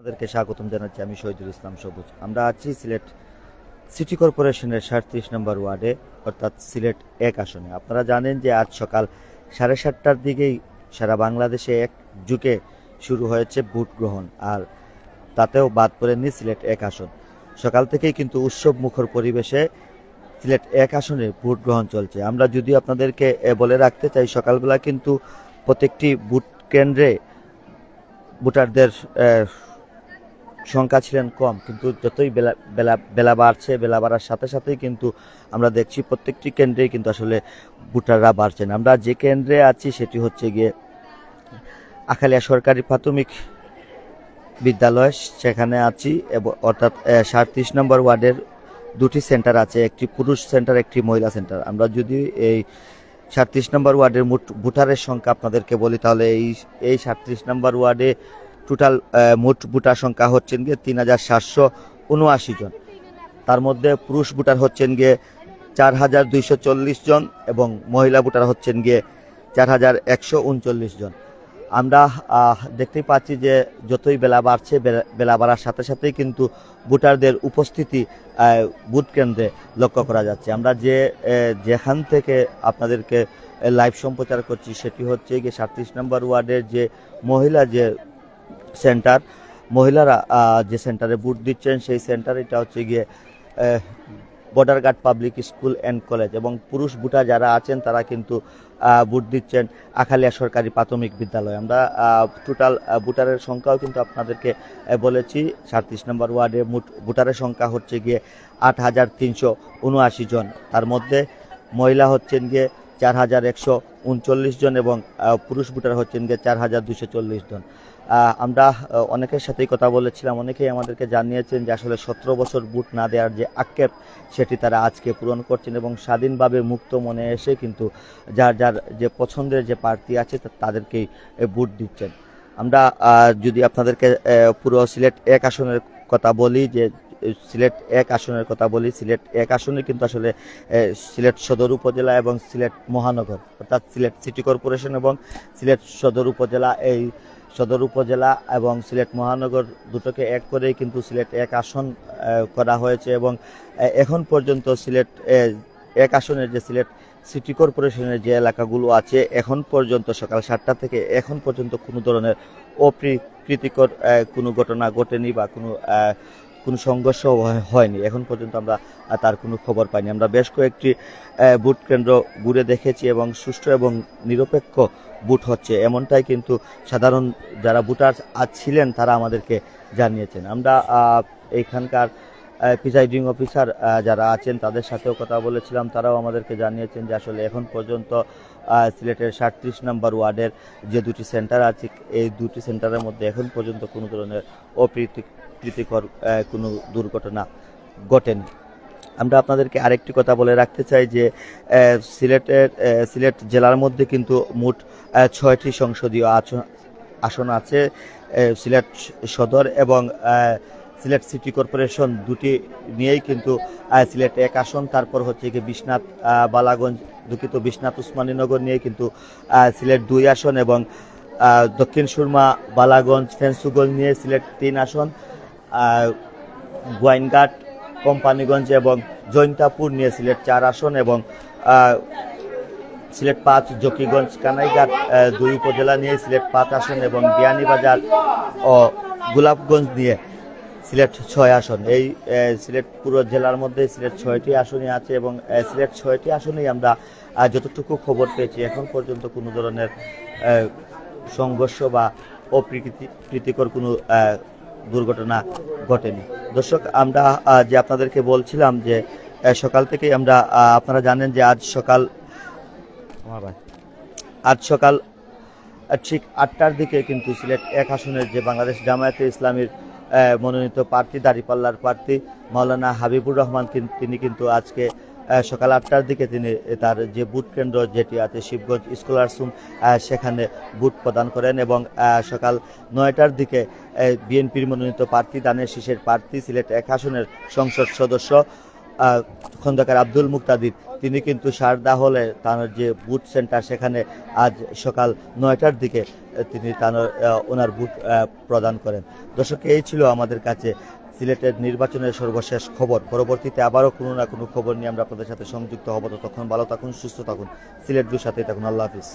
আপনাদেরকে স্বাগতম জানাচ্ছি। আমি শহীদুল ইসলাম সবুজ। আমরা আছি সিলেট সিটি কর্পোরেশনের ৩৭ নম্বর ওয়ার্ডে, অর্থাৎ সিলেট ১ আসনে। আপনারা জানেন যে আজ সকাল ৭:৩০টার দিকেই সারা বাংলাদেশে একযুগে শুরু হয়েছে ভোট গ্রহণ, আর তাতেও বাদ পড়েনি সিলেট ১ আসন। সকাল থেকেই কিন্তু উৎসব মুখর পরিবেশে সিলেট ১ আসনে ভোট গ্রহণ চলছে। আমরা যদিও আপনাদেরকে বলে রাখতে চাই, সকালবেলা কিন্তু প্রত্যেকটি ভোট কেন্দ্রে ভোটারদের সংখ্যা ছিলেন কম, কিন্তু যতই বেলা বেলা বেলা বাড়ছে, বেলা বাড়ার সাথে সাথেই কিন্তু আমরা দেখছি প্রত্যেকটি কেন্দ্রেই কিন্তু আসলে ভোটাররা বাড়ছেন। আমরা যে কেন্দ্রে আছি সেটি হচ্ছে গিয়ে আখালিয়া সরকারি প্রাথমিক বিদ্যালয়, সেখানে আছি অর্থাৎ ৩৭ নম্বর ওয়ার্ডের দুটি সেন্টার আছে, একটি পুরুষ সেন্টার, একটি মহিলা সেন্টার। আমরা যদি এই ৩৭ নম্বর ওয়ার্ডের মোট ভোটারের সংখ্যা আপনাদেরকে বলি, তাহলে এই ৩৭ নম্বর ওয়ার্ডে টোটাল মোট ভোটার সংখ্যা হচ্ছেন গিয়ে ৩,৭৭৯ জন। তার মধ্যে পুরুষ ভোটার হচ্ছেন গিয়ে ৪,২৪০ জন এবং মহিলা ভোটার হচ্ছেন গিয়ে ৪,১৩৯ জন। আমরা দেখতেই পাচ্ছি যে যতই বেলা বাড়ছে, বেলা বাড়ার সাথে সাথেই কিন্তু ভোটারদের উপস্থিতি ভোট কেন্দ্রে লক্ষ্য করা যাচ্ছে। আমরা যেখান থেকে আপনাদেরকে লাইভ সম্প্রচার করছি সেটি হচ্ছে গিয়ে ৩৭ নম্বর ওয়ার্ডের যে মহিলা যে সেন্টার, মহিলারা যে সেন্টারে ভোট দিচ্ছেন সেই সেন্টার, এটা হচ্ছে গিয়ে border guard public school and college, এবং পুরুষ ভোটার যারা আছেন তারা কিন্তু ভোট দিচ্ছেন আখালিয়া সরকারি প্রাথমিক বিদ্যালয়। আমরা টোটাল ভোটারের সংখ্যাও কিন্তু আপনাদেরকে বলেছি। ৩৭ নম্বর ওয়ার্ডে মোট ভোটারের সংখ্যা হচ্ছে গিয়ে ৮,৩৭৯ জন। তার মধ্যে মহিলা হচ্ছেন গিয়ে ৪,১৩৯ জন এবং পুরুষ ভোটার হচ্ছেন গিয়ে ৪,২৪০ জন। আমরা অনেকের সাথেই কথা বলেছিলাম, অনেকেই আমাদেরকে জানিয়েছেন যে আসলে ১৭ বছর ভোট না দেওয়ার যে আক্ষেপ, সেটি তারা আজকে পূরণ করছেন এবং স্বাধীনভাবে মুক্ত মনে এসে কিন্তু যার যার যে পছন্দের যে প্রার্থী আছে তাদেরকেই ভোট দিচ্ছেন। আমরা যদি আপনাদেরকে পুরো সিলেট ১ আসনের কথা বলি, সিলেট ১ আসনের কথা বলি, সিলেট ১ আসনে কিন্তু আসলে সিলেট সদর উপজেলা এবং সিলেট মহানগর, অর্থাৎ সিলেট সিটি কর্পোরেশন এবং সিলেট সদর উপজেলা, এই সদর উপজেলা এবং সিলেট মহানগর দুটোকে এক করেই কিন্তু সিলেট ১ আসন করা হয়েছে। এবং এখন পর্যন্ত সিলেট ১ আসনের যে সিলেট সিটি কর্পোরেশনের যে এলাকাগুলো আছে, এখন পর্যন্ত সকাল ৭টা থেকে এখন পর্যন্ত কোনো ধরনের অপ্রীতিকর কোনো ঘটনা ঘটেনি বা কোনো সংঘর্ষ হয়নি। এখন পর্যন্ত আমরা তার কোনো খবর পাইনি। আমরা বেশ কয়েকটি ভোট কেন্দ্র ঘুরে দেখেছি এবং সুষ্ঠু এবং নিরপেক্ষ ভোট হচ্ছে, এমনটাই কিন্তু সাধারণ যারা ভোটার ছিলেন তারা আমাদেরকে জানিয়েছেন। আমরা এইখানকার প্রিসাইডিং অফিসার যারা আছেন তাদের সাথেও কথা বলেছিলাম, তারাও আমাদেরকে জানিয়েছেন যে আসলে এখন পর্যন্ত সিলেটের ৩৭ নম্বর ওয়ার্ডের যে দুটি সেন্টার আছে, এই দুটি সেন্টারের মধ্যে এখন পর্যন্ত কোনো ধরনের অপ্রীতিকর কোনো দুর্ঘটনা ঘটেনি। আমরা আপনাদেরকে আরেকটি কথা বলে রাখতে চাই যে সিলেট জেলার মধ্যে কিন্তু মোট ৬টি সংসদীয় আসন আছে। সিলেট সদর এবং সিলেট সিটি কর্পোরেশন দুটি নিয়েই কিন্তু সিলেট ১ আসন। তারপর হচ্ছে গিয়ে বিশ্বনাথ বালাগঞ্জ, দুঃখিত, বিশ্বনাথ উসমানীনগর নিয়ে কিন্তু সিলেট ২ আসন, এবং দক্ষিণ সুরমা, বালাগঞ্জ, ফেন্সুগঞ্জ নিয়ে সিলেট ৩ আসন, গোয়াইনঘাট, কোম্পানিগঞ্জ এবং জৈন্তাপুর নিয়ে সিলেট ৪ আসন, এবং সিলেট ৫, জকিগঞ্জ, কানাইঘাট ২ উপজেলা নিয়ে সিলেট ৫ আসন, এবং বিয়ানীবাজার ও গোলাপগঞ্জ নিয়ে সিলেট ৬ আসন। এই সিলেট পুরো জেলার মধ্যে সিলেট ৬টি আসনই আছে, এবং সিলেট ৬টি আসনেই আমরা যতটুকু খবর পেয়েছি এখন পর্যন্ত কোনো ধরনের সংঘর্ষ বা অপ্রীতিকর কোনো দুর্ঘটনা ঘটেনি। দর্শক, আমরা যে আপনাদেরকে বলছিলাম যে সকাল থেকেই আমরা, আপনারা জানেন যে আজ সকাল ঠিক ৮টার দিকে কিন্তু সিলেট ১ আসনের যে বাংলাদেশ জামায়াতে ইসলামীর মনোনীত প্রার্থী, দাঁড়িপাল্লার প্রার্থী মাওলানা হাবিবুর রহমান, তিনি কিন্তু আজকে সকাল ৮টার দিকে তিনি তার যে ভোট কেন্দ্র যেটি আছে শিবগঞ্জ স্কলারসুম, সেখানে ভোট প্রদান করেন, এবং সকাল ৯টার দিকে বিএনপির মনোনীত প্রার্থী, দানের শীষের প্রার্থী, সিলেট ১ আসনের সংসদ সদস্য খন্দকার আব্দুল মুক্তাদির, তিনি কিন্তু সারদা হলে তার যে বুথ সেন্টার সেখানে আজ সকাল 9টার দিকে তিনি ওনার বুথ প্রদান করেন। দর্শক, এই ছিল আমাদের কাছে সিলেটের নির্বাচনের সর্বশেষ খবর। পরবর্তীতে আবারও কোনো না কোনো খবর নিয়ে আমরা আপনাদের সাথে সংযুক্ত হব। তখন ভালো থাকুন, সুস্থ থাকুন, সিলেট 2 সাথেই থাকুন। আল্লাহ হাফিজ।